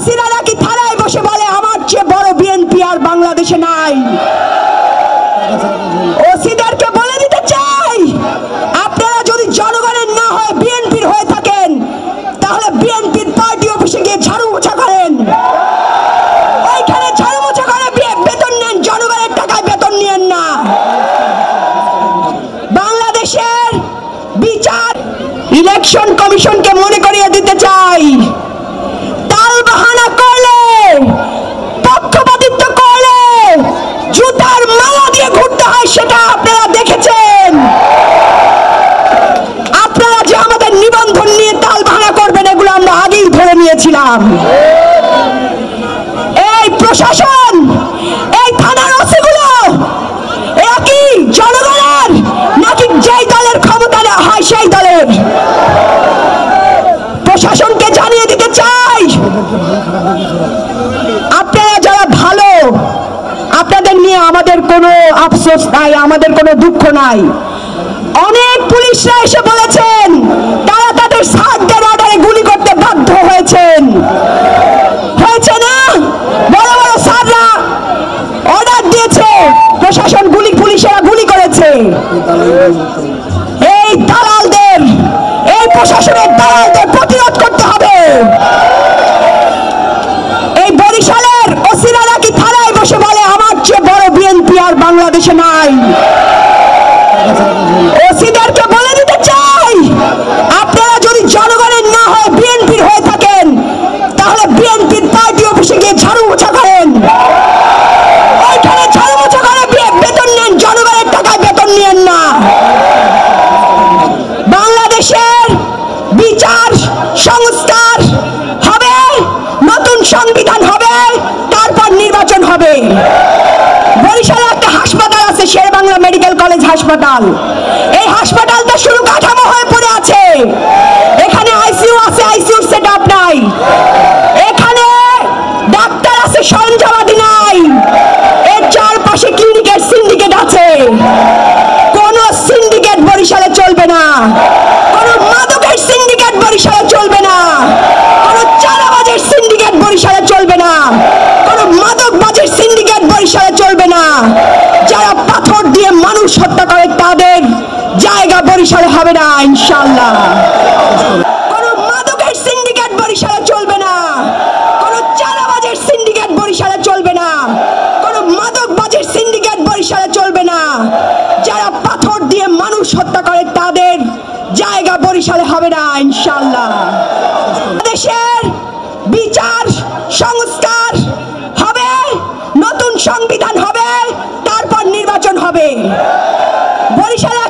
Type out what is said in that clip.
ওসিরা নাকি থানায় বসে বলে আমার চেয়ে বড় বিএনপি আর বাংলাদেশে নাই। ওসিদেরকে বলে দিতে চাই, আপনারা যদি জনগণের না হয় বিএনপির হয়ে থাকেন তাহলে বিএনপির পার্টি অফিসে গিয়ে ঝাড়ু মোছা করেন, ওইখানে ঝাড়ু মোছা করে বেতন নেন, জনগণের টাকায় বেতন নিয়েন না। বাংলাদেশের বিচার ইলেকশন কমিশনকে মনে করিয়ে দিতে চাই, তালবাহানা করলে, পক্ষপাতিত্ব করলে জুতার মালা দিয়ে ঘুরতে হয়, সেটা আপনারা দেখেছেন। আপনারা যে আমাদের নিবন্ধন নিয়ে তালবাহানা করবেন এগুলো আমরা আগেই ধরে নিয়েছিলাম। এই প্রশাসন, এই থানার ওসিগুলো এরা কি জনগণের নাকি যেই দলের ক্ষমতা হয় সেই দলের? প্রশাসনকে জানিয়ে দিতে চাই, আপনারা যারা ভালো, আপনাদের নিয়ে আমাদের কোনো আফসোস নাই, আমাদের কোনো দুঃখ নাই। অনেক পুলিশরা এসে বলেছেন তারা তাদের সাধ্যের অর্ডারে গুলি করতে বাধ্য হয়েছেন, হয়েছে না? বড় বড় স্যাররা অর্ডার দিয়েছে, প্রশাসন পুলিশেরা গুলি করেছে। এই দালালদের, এই প্রশাসনের দালালদের প্রতিরোধ করতে হবে। এই বরিশালের ওসিরা নাকি থানায় বসে বলে আমার চেয়ে বড় বিএনপি আর বাংলাদেশে নাই। ওসিদেরকে বলে দিতে চাই, আপনারা যদি জনগণের না হয় বিএনপির হয়ে থাকেন তাহলে বিএনপির পার্টি অফিসে গিয়ে ঝাড়ু মোছা করেন, ওইখানে ঝাড়ু মোছা করে বেতন নেন, জনগণের টাকায় বেতন নিয়েন না। বাংলাদেশের বিচার সংস্কার হবে, নতুন সংবিধান হবে, তারপর নির্বাচন হবে। বরিশালে একটা হাসপাতাল আছে, শেরেবাংলা মেডিকেল কলেজ হাসপাতাল। এই হাসপাতালটা শুরু কাঠামো হয়ে পড়ে আছে, এখানে আইসিইউ আছে, আইসিইউর সেটআপ নাই, এখানে ডাক্তার আছে, সরঞ্জামাদি নাই, এর চারপাশে ক্লিনিকের সিন্ডিকেট আছে। কোন সিন্ডিকেট বরিশালে চলবে না, কোন মাদকের সিন্ডিকেট বরিশালে চলবে না, কোন চাঁদাবাজের সিন্ডিকেট বরিশালে চলবে না, কোন মাদকবাজের সিন্ডিকেট বরিশালে চলবে না। যারা পাথর দিয়ে মানুষ হত্যা করে তাদের জায়গা বরিশালে হবে না ইনশাআল্লাহ। কোন মাদকের সিন্ডিকেট বরিশালে চলবে না, কোন চাঁদাবাজের সিন্ডিকেট বরিশালে চলবে না, কোন মাদকবাজের সিন্ডিকেট বরিশালে চলবে না। যারা পাথর দিয়ে মানুষ হত্যা করে তাদের জায়গা বরিশালে হবে না ইনশাআল্লাহ। দেশের বিচার সংস্কার হবে, নতুন সংবিধান হবে, তারপর নির্বাচন হবে। বরিশালে